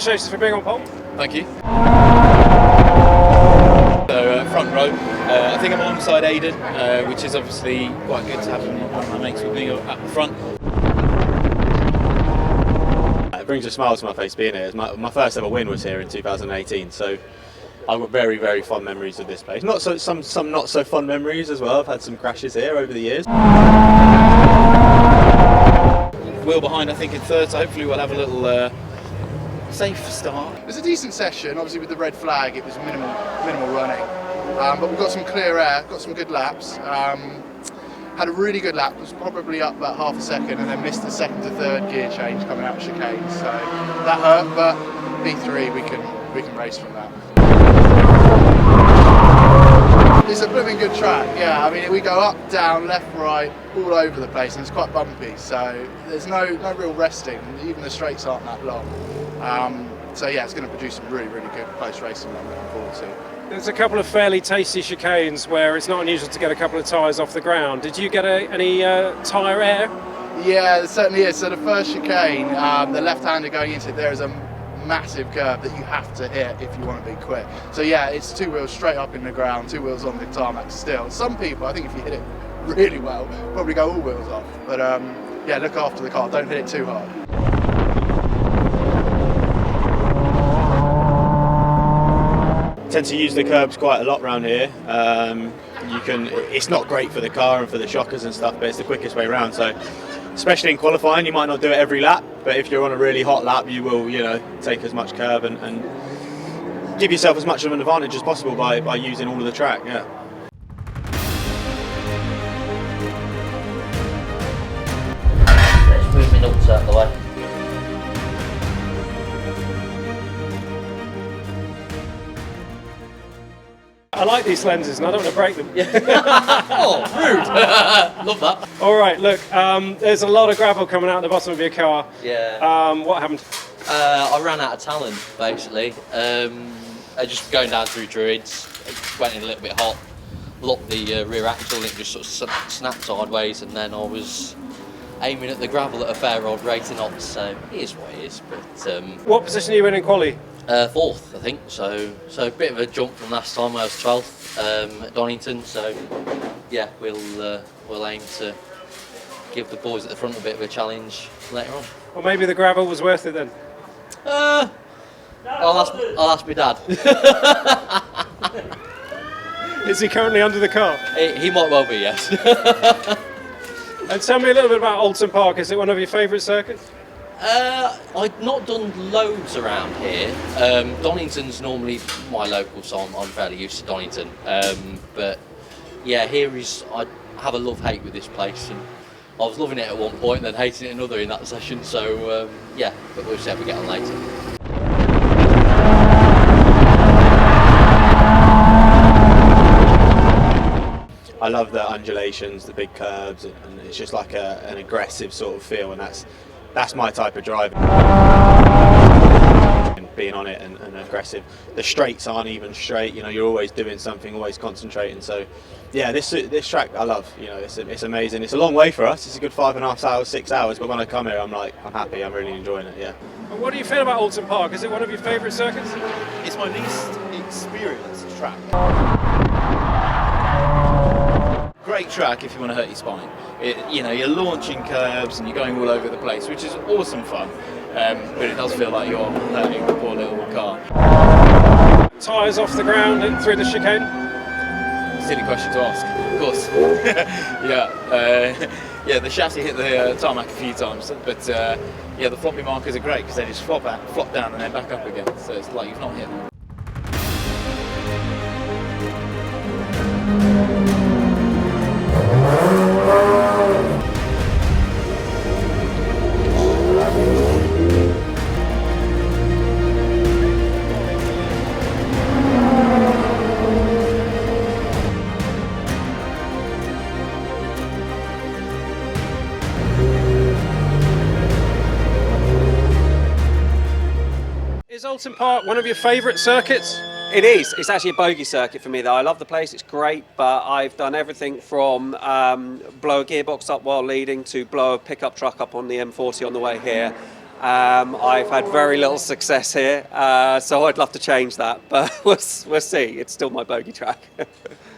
congratulations for being on pole. Thank you. So front row, I think I'm alongside Aidan, which is obviously quite good to have one of my mates with me at the front. It brings a smile to my face being here. My first ever win was here in 2018, so I've got very, very fond memories of this place. Not so some not so fun memories as well. I've had some crashes here over the years. Wheel behind, I think, in third, so hopefully we'll have a little safe start. It was a decent session. Obviously with the red flag it was minimal running, but we got some clear air, got some good laps. Had a really good lap, was probably up about half a second, and then missed the second to third gear change coming out of chicane, so that hurt, but P3 we can race from that. It's a blooming good track, yeah. I mean, we go up, down, left, right, all over the place, and it's quite bumpy, so there's no real resting. Even the straights aren't that long. So yeah, it's going to produce some really good close racing that I'm looking forward to. There's a couple of fairly tasty chicanes where it's not unusual to get a couple of tyres off the ground. Did you get any tyre air? Yeah, there certainly is. So the first chicane, the left-hander going into it, there is a massive curve that you have to hit if you want to be quick. So yeah, it's two wheels straight up in the ground, two wheels on the tarmac still. Some people, I think if you hit it really well, probably go all wheels off. But yeah, look after the car, don't hit it too hard. Tend to use the curbs quite a lot around here. It's not great for the car and for the shockers and stuff, but it's the quickest way around. So, especially in qualifying, you might not do it every lap, but if you're on a really hot lap, you will, take as much curb and give yourself as much of an advantage as possible by using all of the track. Yeah. Let's move me nuts out of the way. I like these lenses and I don't want to break them. Oh, rude. Love that. All right, look, there's a lot of gravel coming out the bottom of your car. Yeah. What happened? I ran out of talent, basically. Just going down through Druids, went in a little bit hot, locked the rear axle, and it just sort of snapped sideways, and then I was aiming at the gravel at a fair old rate of knots, so it is what it is. But What position are you in quali? Fourth, I think. So a bit of a jump from last time. I was 12th at Donington. So yeah, we'll aim to give the boys at the front a bit of a challenge later on. Or maybe the gravel was worth it then? I'll ask my dad. Is he currently under the car? He might well be, yes. And tell me a little bit about Oulton Park. Is it one of your favourite circuits? I've not done loads around here. Donington's normally my local, so I'm fairly used to Donington. But yeah, I have a love-hate with this place, and I was loving it at one point, and then hating it another in that session. So yeah, but we'll see how we get on later. I love the undulations, the big curves, and it's just like an aggressive sort of feel, and that's my type of driving. Being on it and aggressive. The straights aren't even straight. You're always doing something, always concentrating. So, yeah, this track I love. It's amazing. It's a long way for us. It's a good 5.5 hours, 6 hours. But when I come here, I'm happy. I'm really enjoying it. Yeah. And what do you feel about Oulton Park? Is it one of your favourite circuits? It's my least experienced track. Great track if you want to hurt your spine. You're launching curves and you're going all over the place, which is awesome fun. But it does feel like you're hurting the poor little car. Tyres off the ground and through the chicane? Silly question to ask, of course. Yeah, the chassis hit the tarmac a few times, but yeah, the floppy markers are great because they just flop down and then back up again. So it's like you've not hit them. Is Oulton Park one of your favourite circuits? It is. It's actually a bogey circuit for me though. I love the place, it's great, but I've done everything from blow a gearbox up while leading to blow a pickup truck up on the M40 on the way here. I've had very little success here, so I'd love to change that, but we'll see. It's still my bogey track.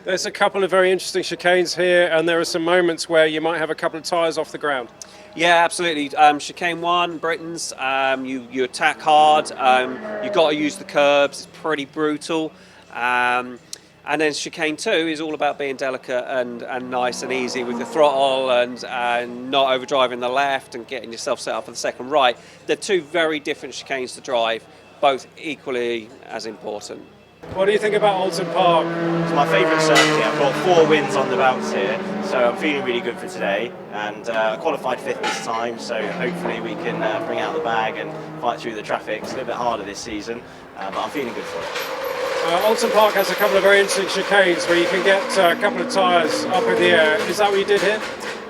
There's a couple of very interesting chicanes here, and there are some moments where you might have a couple of tyres off the ground. Yeah, absolutely. Chicane 1, Britain's, you attack hard, you've got to use the curbs, it's pretty brutal. And then chicane 2 is all about being delicate and nice and easy with the throttle and not overdriving the left and getting yourself set up for the second right. They're two very different chicanes to drive, both equally as important. What do you think about Oulton Park? It's my favourite circuit. I've got 4 wins on the bounce here, so I'm feeling really good for today. And I qualified 5th this time, so hopefully we can bring out the bag and fight through the traffic. It's a little bit harder this season, but I'm feeling good for it. Oulton Park has a couple of very interesting chicanes where you can get a couple of tyres up in the air. Is that what you did here?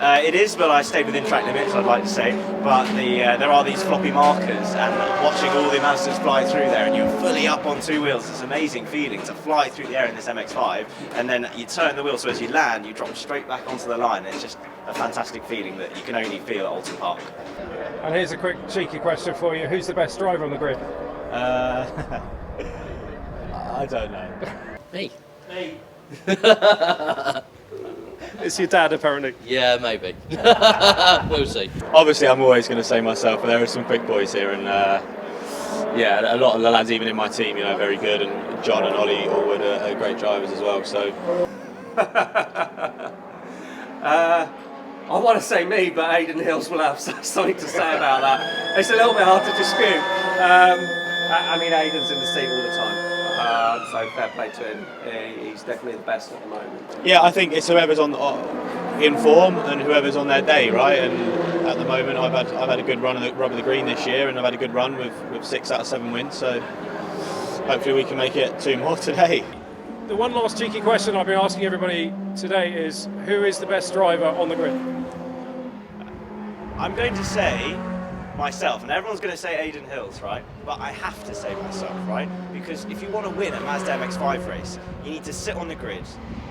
It is, but I stayed within track limits, I'd like to say. But there are these floppy markers, and watching all the Mazdas fly through there, and you're fully up on 2 wheels. It's an amazing feeling to fly through the air in this MX5, and then you turn the wheel, so as you land, you drop straight back onto the line. It's just a fantastic feeling that you can only feel at Oulton Park. And here's a quick cheeky question for you. Who's the best driver on the grid? I don't know. Me. It's your dad, apparently. Yeah, maybe. We'll see. Obviously, I'm always going to say myself, but there are some quick boys here, and yeah, a lot of the lads, even in my team, you know, very good, and John and Ollie Allwood are great drivers as well. So, I want to say me, but Aidan Hills will have something to say about that. It's a little bit hard to dispute. I mean, Aidan's in the seat all the time. So fair play to him. He's definitely the best at the moment. yeah, I think it's whoever's in form and whoever's on their day, right? And at the moment, I've had a good run of the rub of the green this year, and I've had a good run with 6 out of 7 wins. So hopefully we can make it 2 more today. The one last cheeky question I've been asking everybody today is, who is the best driver on the grid? I'm going to say myself, and everyone's going to say Aidan Hills, right? But I have to say myself, right? Because if you want to win a Mazda MX-5 race, you need to sit on the grid,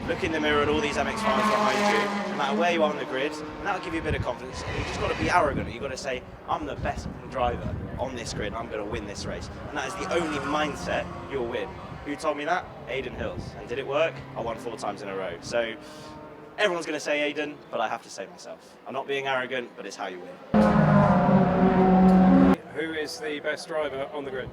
look in the mirror at all these MX-5s behind you, no matter where you are on the grid, and that'll give you a bit of confidence. You just got to be arrogant. You've got to say, I'm the best driver on this grid, and I'm going to win this race. And that is the only mindset you'll win. Who told me that? Aidan Hills. And did it work? I won 4 times in a row. So everyone's going to say Aidan, but I have to say myself. I'm not being arrogant, but it's how you win. Who is the best driver on the grid?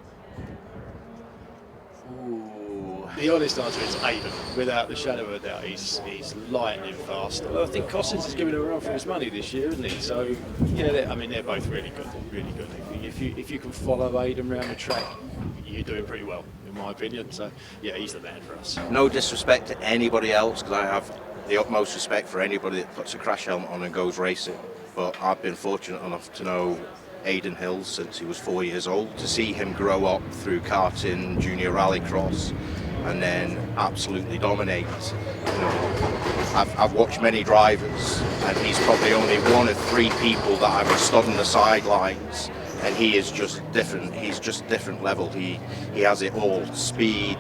The honest answer is Aidan, without the shadow of a doubt. He's lightning fast. Well, I think Cossins is giving him a run for his money this year, isn't he? So yeah, they're both really good, really good. If you can follow Aidan around the track, you're doing pretty well, in my opinion. So yeah, he's the man for us. No disrespect to anybody else, because I have the utmost respect for anybody that puts a crash helmet on and goes racing. But I've been fortunate enough to know Aidan Hills since he was 4 years old, to see him grow up through karting, junior rallycross, and then absolutely dominate. You know, I've watched many drivers, and he's probably only one of 3 people that I've stood on the sidelines, and he is just different. He's just different level. He has it all: speed,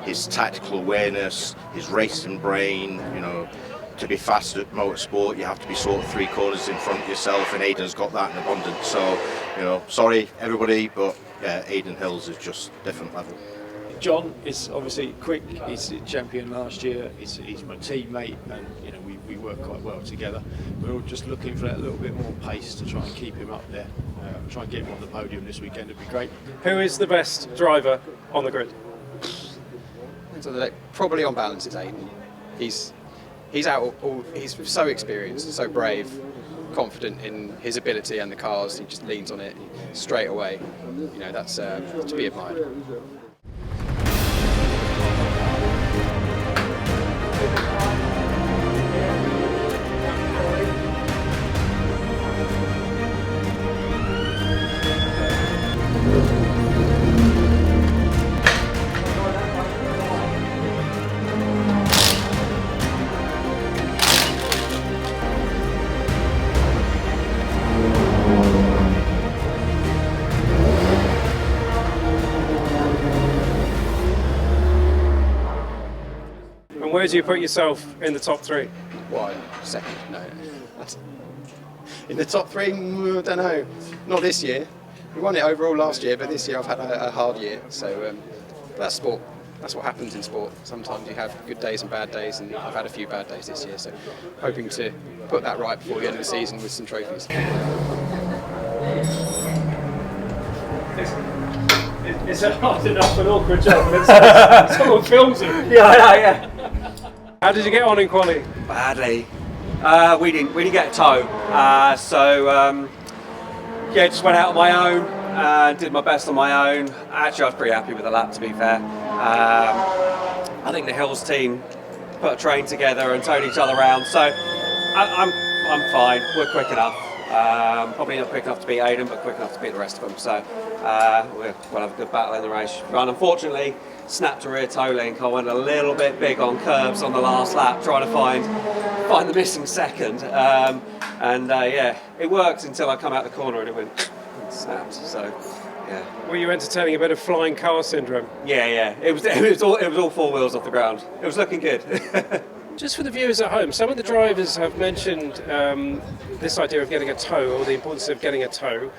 his tactical awareness, his racing brain. You know, to be fast at motorsport, you have to be sort of 3 corners in front of yourself, and Aidan's got that in abundance. So, you know, sorry everybody, but yeah, Aidan Hills is just different level. John is obviously quick. He's a champion last year. He's my teammate, and you know we work quite well together. We're all just looking for that little bit more pace to try and keep him up there. Try and get him on the podium this weekend would be great. Who is the best driver on the grid? Probably on balance it's Aidan. He's he's so experienced, so brave, confident in his ability and the cars. He just leans on it straight away. You know, that's to be admired. Where do you put yourself in the top 3? Why? Second? No. in the top three, I don't know. Not this year. We won it overall last year, but this year I've had a hard year. So that's sport. That's what happens in sport. Sometimes you have good days and bad days, and I've had a few bad days this year. So hoping to put that right before the end of the season with some trophies. It's a hard enough and awkward job when someone films you. Yeah. How did you get on in quali? Badly. We didn't get a tow. Yeah, just went out on my own, did my best on my own. Actually, I was pretty happy with the lap, to be fair. I think the Hills team put a train together and towed each other around, so I'm fine. We're quick enough. Probably not quick enough to beat Aiden, but quick enough to beat the rest of them. So we'll have a good battle in the race. But unfortunately, snapped a rear toe link. I went a little bit big on curbs on the last lap, trying to find the missing second. Yeah, it worked until I come out the corner and it went and snapped. So yeah. Were you entertaining a bit of flying car syndrome? Yeah. It was all four wheels off the ground. It was looking good. Just for the viewers at home, some of the drivers have mentioned this idea of getting a tow, or the importance of getting a tow.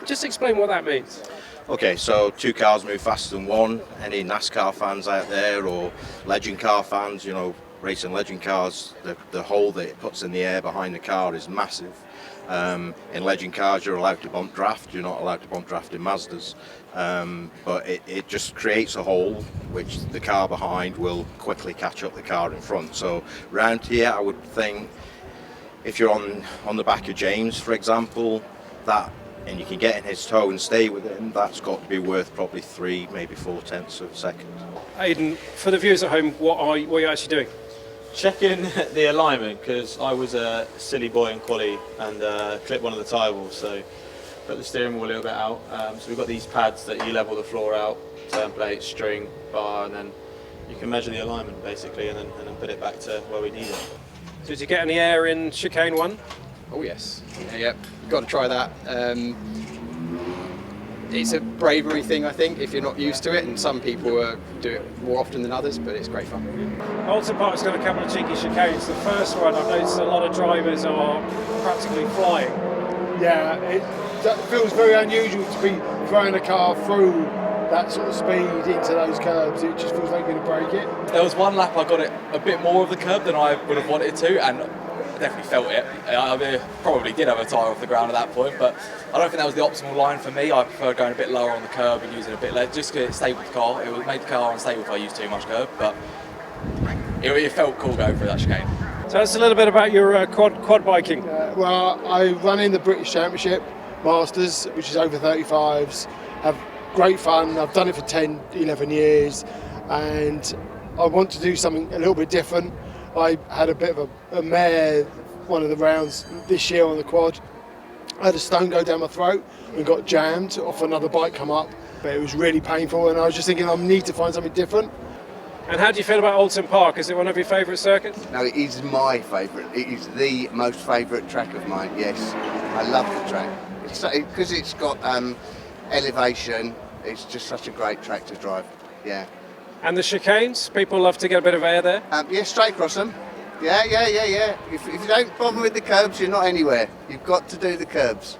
Just explain what that means. Okay, so two cars move faster than one. Any NASCAR fans out there, or legend car fans, you know, racing legend cars, the hole that it puts in the air behind the car is massive. In legend cars, you're allowed to bump draft. You're not allowed to bump draft in Mazdas. But it just creates a hole which the car behind will quickly catch up the car in front. So round here, I would think if you're on the back of James, for example, and you can get in his toe and stay with him, that's got to be worth probably 3, maybe 4/10 of a second. Aidan, for the viewers at home, what are you actually doing? Checking the alignment, because I was a silly boy in quali and clipped one of the tyre walls, so put the steering wheel a little bit out. So we've got these pads that you level the floor out, turn plate, string, bar, and then you can measure the alignment basically and then put it back to where we need it. Did you get any air in chicane 1? Oh yes, yeah, got to try that. It's a bravery thing, I think, if you're not used to it, and some people do it more often than others, but it's great fun. Oulton Park's got a couple of cheeky chicanes. The first one, I've noticed a lot of drivers are practically flying. Yeah, that feels very unusual to be throwing a car through that sort of speed into those curbs. It just feels like you're going to break it. There was one lap I got it a bit more of the curb than I would have wanted to, and I definitely felt it. I probably did have a tyre off the ground at that point, but I don't think that was the optimal line for me. I prefer going a bit lower on the curb and using a bit less, just because it stayed with the car. It would make the car unstable if I used too much curb, but it felt cool going through that chicane. Tell us a little bit about your quad biking. Well, I run in the British Championship Masters, which is over 35s. Have great fun. I've done it for 10, 11 years, and I want to do something a little bit different. I had a bit of a mare one of the rounds this year on the quad. I had a stone go down my throat and got jammed off another bike come up, but it was really painful, and I was just thinking I need to find something different. And how do you feel about Oulton Park? Is it one of your favourite circuits? No, it is my favourite. It is the most favourite track of mine, yes. I love the track. Because it's got elevation, it's just such a great track to drive, yeah. And the chicanes? People love to get a bit of air there? Yeah, straight across them. Yeah. If you don't bother with the curbs, you're not anywhere. You've got to do the curbs.